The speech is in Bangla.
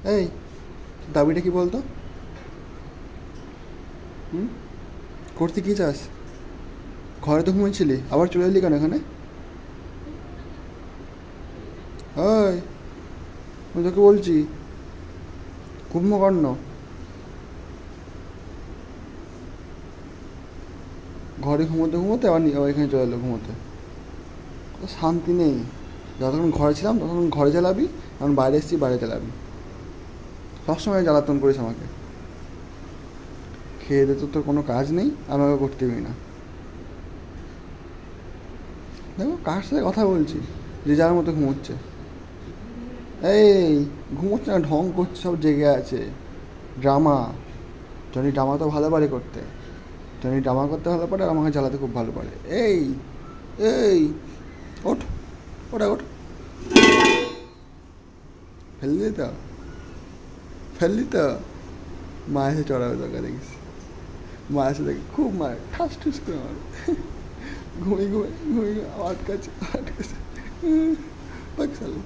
এই, দাবিটা কি বলতো? হুম? করতে কি চাস? ঘরে তো ঘুমিয়েছিলি, আবার চলে এলি কেন এখানে? ওই, আমি তোকে বলছি, কুম্ভকর্ণ, ঘরে ঘুমোতে ঘুমোতে আবার আবার এখানে চলে এলো ঘুমোতে। তো শান্তি নেই। যতক্ষণ ঘরে ছিলাম ততক্ষণ ঘরে জ্বালাবি, এখন বাইরে এসেছি বাইরে জ্বালাবি। সবসময় জ্বালাতন করিস আমাকে। খেয়ে দে, তো তোর কোনো কাজ নেই, আমাকে করতে দিবি না। দেখো কার সাথে কথা বলছি, যে যার মতো ঘুমোচ্ছে। এই, ঘুমোচ্ছে না, ঢং করছে, সব জেগে আছে। ড্রামা। জনি ড্রামা তো ভালো পারে করতে। জনি ড্রামা করতে ভালো পারে আর আমাকে জ্বালাতে খুব ভালো পারে। এই, এই, ওঠ, ওটা ওঠ। ফেললি তো, ফেললি তো। মা এসে চড়াবে তোকে দেখিস। মা এসে দেখে খুব মার, ঠাস ঠুস করে মারে। ঘুমিয়ে ঘুমিয়ে ঘুমিয়ে ঘুমিয়ে আটকাচ্ছে আটকাচ্ছে। পাক সালে।